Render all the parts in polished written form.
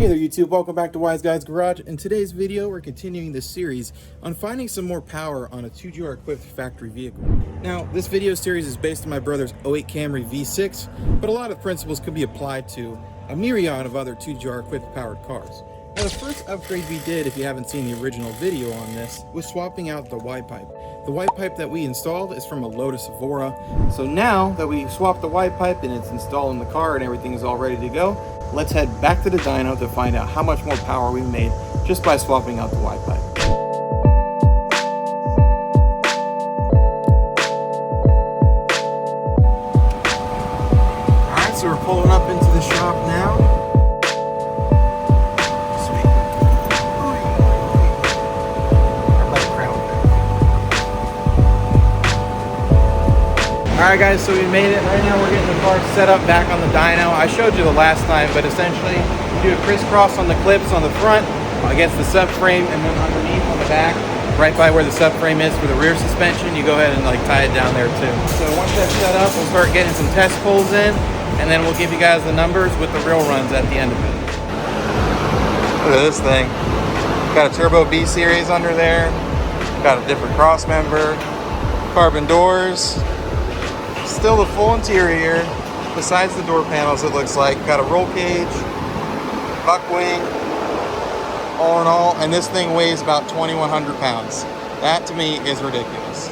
Hey there YouTube, welcome back to Wise Guys Garage. In today's video, we're continuing this series on finding some more power on a 2GR equipped factory vehicle. Now, this video series is based on my brother's 08 Camry V6, but a lot of principles could be applied to a myriad of other 2GR equipped powered cars. Now, the first upgrade we did, if you haven't seen the original video on this, was swapping out the Y-Pipe. The Y-Pipe that we installed is from a Lotus Evora. So now that we swapped the Y-Pipe and it's installed in the car and everything is all ready to go, let's head back to the dyno to find out how much more power we made just by swapping out the Y-Pipe. Alright, so we're pulling up into the shop now. Alright guys, so we made it. Right now we're getting the car set up back on the dyno. I showed you the last time, but essentially you do a crisscross on the clips on the front against the subframe, and then underneath on the back, right by where the subframe is for the rear suspension, you go ahead and like tie it down there too. So once that's set up, we'll start getting some test pulls in, and then we'll give you guys the numbers with the real runs at the end of it. Look at this thing. Got a turbo B series under there. Got a different cross member, carbon doors. Still the full interior, besides the door panels it looks like. Got a roll cage, buck wing, all in all, and this thing weighs about 2,100 pounds. That to me is ridiculous.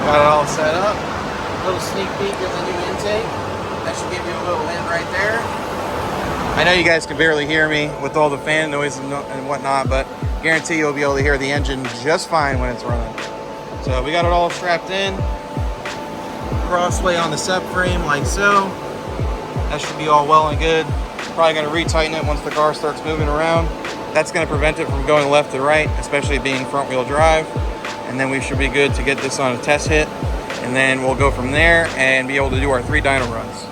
Got it all set up. A little sneak peek of the new intake. That should give you a little in right there. I know you guys can barely hear me with all the fan noise and whatnot, but guarantee you'll be able to hear the engine just fine when it's running. So we got it all strapped in. Crossway on the subframe like so. That should be all well and good. Probably going to retighten it once the car starts moving around. That's going to prevent it from going left to right, especially being front wheel drive. And then we should be good to get this on a test hit. And then we'll go from there and be able to do our 3 dyno runs.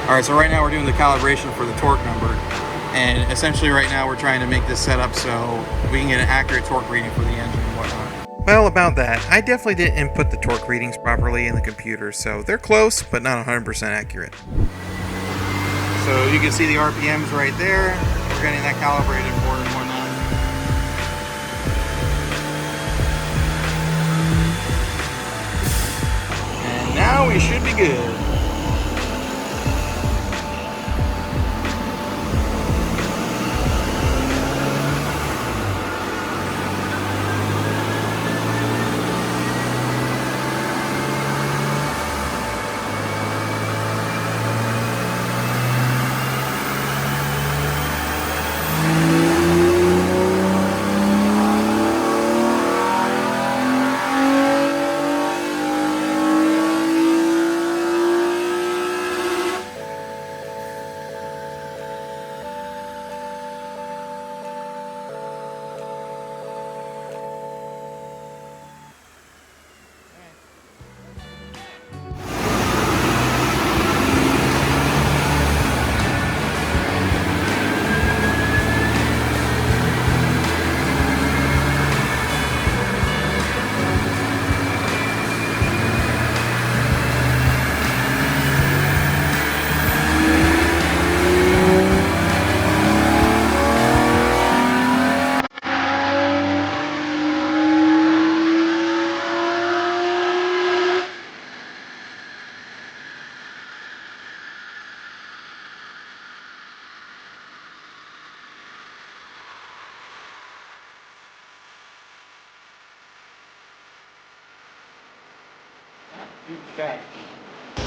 Alright, so right now we're doing the calibration for the torque number. And essentially right now we're trying to make this set up so we can get an accurate torque reading for the engine and whatnot. Well, about that, I definitely didn't input the torque readings properly in the computer, so they're close, but not 100% accurate. So you can see the RPMs right there. We're getting that calibrated for and whatnot. And now we should be good.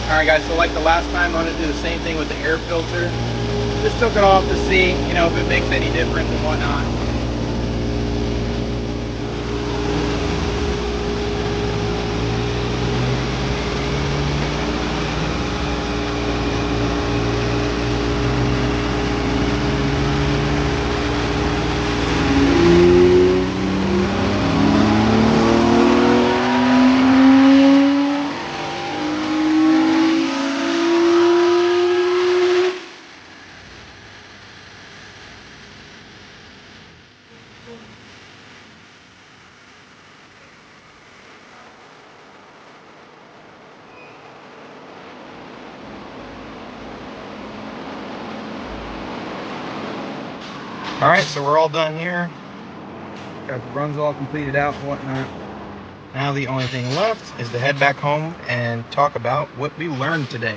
Alright guys, so like the last time, I'm going to do the same thing with the air filter. Just took it off to see, if it makes any difference and whatnot. All right, so we're all done here. Got the runs all completed out and whatnot. Now the only thing left is to head back home and talk about what we learned today.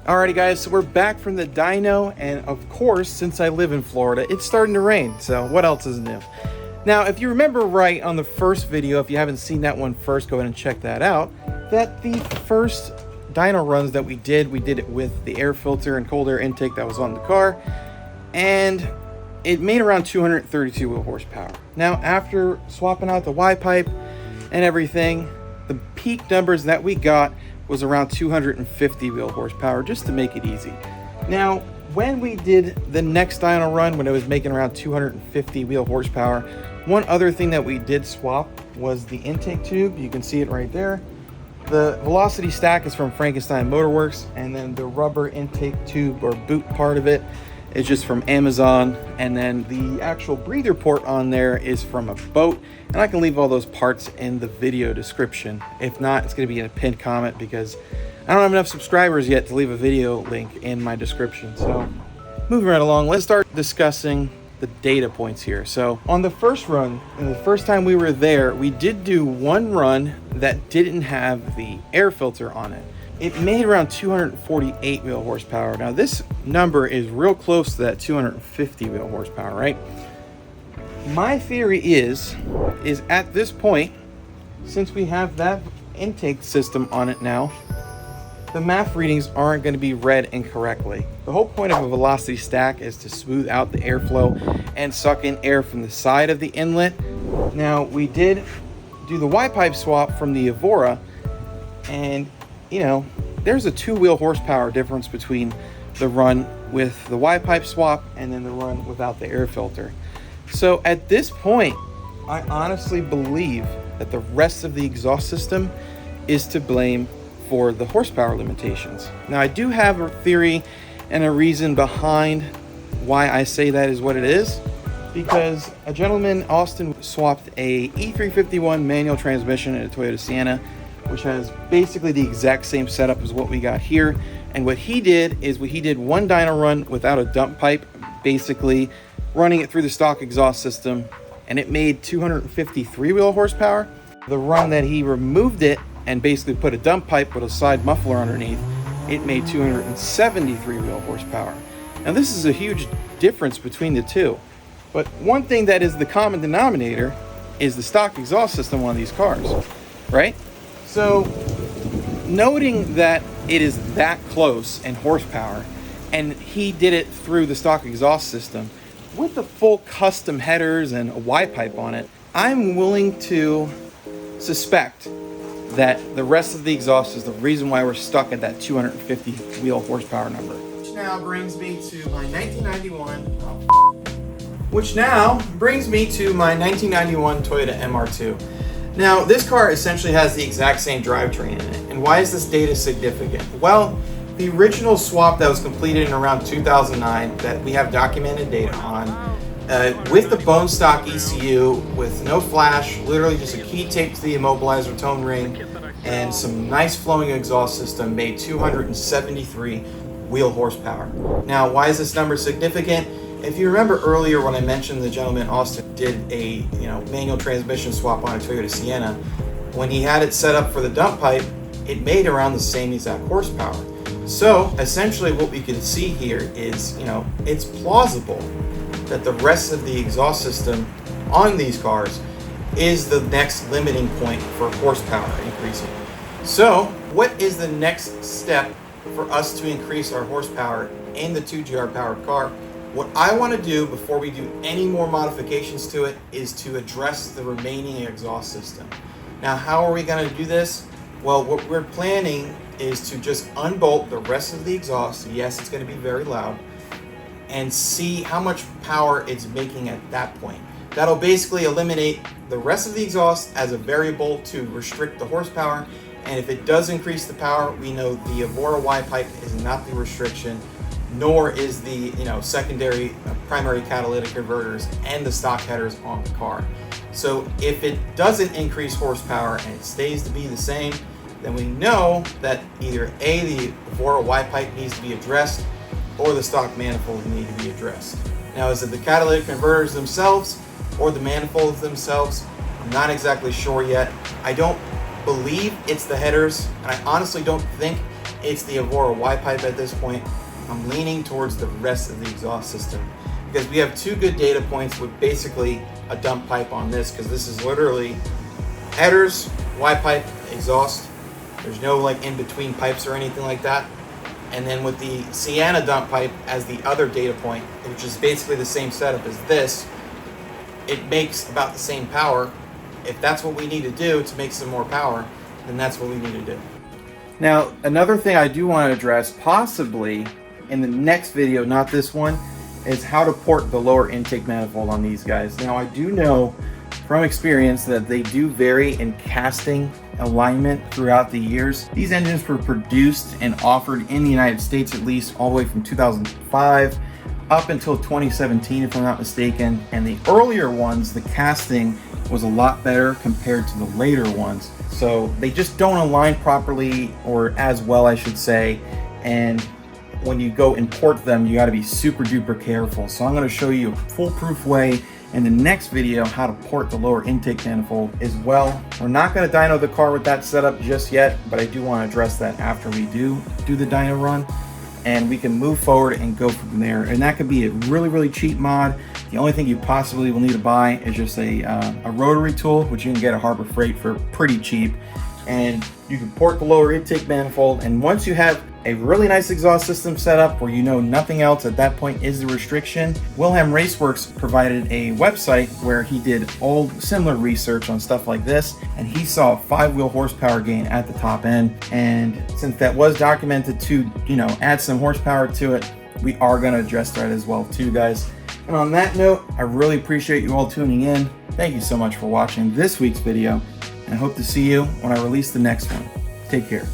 Alrighty guys, so we're back from the dyno, and of course, since I live in Florida, it's starting to rain, so what else is new? Now, if you remember right on the first video, if you haven't seen that one first, go ahead and check that out, that the first dyno runs that we did it with the air filter and cold air intake that was on the car, and it made around 232 wheel horsepower. Now, after swapping out the Y-Pipe and everything, the peak numbers that we got was around 250 wheel horsepower, just to make it easy. Now, when we did the next dyno run, when it was making around 250 wheel horsepower, one other thing that we did swap was the intake tube. You can see it right there. The velocity stack is from Frankenstein Motorworks, and then the rubber intake tube or boot part of it is just from Amazon, and then the actual breather port on there is from a boat, and I can leave all those parts in the video description. If not, it's going to be in a pinned comment because I don't have enough subscribers yet to leave a video link in my description. So moving right along, let's start discussing the data points here. So on the first run, and the first time we were there, we did do one run that didn't have the air filter on it. It made around 248 wheel horsepower. Now this number is real close to that 250 wheel horsepower, right? My theory is at this point, since we have that intake system on it now, the math readings aren't going to be read incorrectly. The whole point of a velocity stack is to smooth out the airflow and suck in air from the side of the inlet. Now we did do the Y-Pipe swap from the Evora, and you know, there's a 2 wheel horsepower difference between the run with the Y-Pipe swap and then the run without the air filter. So at this point, I honestly believe that the rest of the exhaust system is to blame for the horsepower limitations. Now I do have a theory and a reason behind why I say that is what it is, because a gentleman, Austin, swapped a E351 manual transmission in a Toyota Sienna, which has basically the exact same setup as what we got here. And what he did is he did one dyno run without a dump pipe, basically running it through the stock exhaust system, and it made 253 wheel horsepower. The run that he removed it and basically put a dump pipe with a side muffler underneath, it made 273 wheel horsepower. Now this is a huge difference between the two. But one thing that is the common denominator is the stock exhaust system on these cars, right? So, noting that it is that close in horsepower, and he did it through the stock exhaust system with the full custom headers and a Y-Pipe on it, I'm willing to suspect that the rest of the exhaust is the reason why we're stuck at that 250 wheel horsepower number. Which now brings me to my 1991 Toyota MR2. Now, this car essentially has the exact same drivetrain in it. And why is this data significant? Well, the original swap that was completed in around 2009 that we have documented data on, with the bone stock ECU, with no flash, literally just a key taped to the immobilizer tone ring, and some nice flowing exhaust system, made 273 wheel horsepower. Now, why is this number significant? If you remember earlier when I mentioned the gentleman Austin did a manual transmission swap on a Toyota Sienna, when he had it set up for the dump pipe, it made around the same exact horsepower. So essentially what we can see here is, it's plausible that the rest of the exhaust system on these cars is the next limiting point for horsepower increasing. So what is the next step for us to increase our horsepower in the 2GR powered car? What I want to do before we do any more modifications to it is to address the remaining exhaust system. Now, how are we going to do this? Well, what we're planning is to just unbolt the rest of the exhaust. Yes, it's going to be very loud, and see how much power it's making at that point. That'll basically eliminate the rest of the exhaust as a variable to restrict the horsepower, And if it does increase the power, we know the Evora Y-Pipe is not the restriction, nor is the secondary primary catalytic converters and the stock headers on the car. So if it doesn't increase horsepower and it stays to be the same, then we know that either A, the Evora Y-Pipe needs to be addressed, or the stock manifolds need to be addressed. Now, is it the catalytic converters themselves or the manifolds themselves? I'm not exactly sure yet. I don't believe it's the headers, and I honestly don't think it's the Evora Y-Pipe at this point. I'm leaning towards the rest of the exhaust system because we have two good data points with basically a dump pipe on this, because this is literally headers, Y-Pipe, exhaust. There's no like in between pipes or anything like that. And then with the Sienna dump pipe as the other data point, which is basically the same setup as this, it makes about the same power. If that's what we need to do to make some more power, then that's what we need to do. Now, another thing I do want to address, possibly in the next video, not this one, is how to port the lower intake manifold on these guys. Now, I do know from experience that they do vary in casting alignment throughout the years. These engines were produced and offered in the United States, at least all the way from 2005 up until 2017, if I'm not mistaken. And the earlier ones, the casting was a lot better compared to the later ones. So they just don't align properly, or as well, I should say. And when you go import them, you got to be super duper careful. So I'm going to show you a foolproof way in the next video how to port the lower intake manifold as well. We're not going to dyno the car with that setup just yet, but I do want to address that after we do the dyno run, and we can move forward and go from there. And that could be a really cheap mod. The only thing you possibly will need to buy is just a rotary tool, which you can get at Harbor Freight for pretty cheap. And you can port the lower intake manifold, and once you have a really nice exhaust system set up where you know nothing else at that point is the restriction, Wilhelm Raceworks provided a website where he did all similar research on stuff like this, and he saw a 5-wheel horsepower gain at the top end. And since that was documented to add some horsepower to it, we are going to address that as well too, guys. And on that note, I really appreciate you all tuning in. Thank you so much for watching this week's video, and I hope to see you when I release the next one. Take care.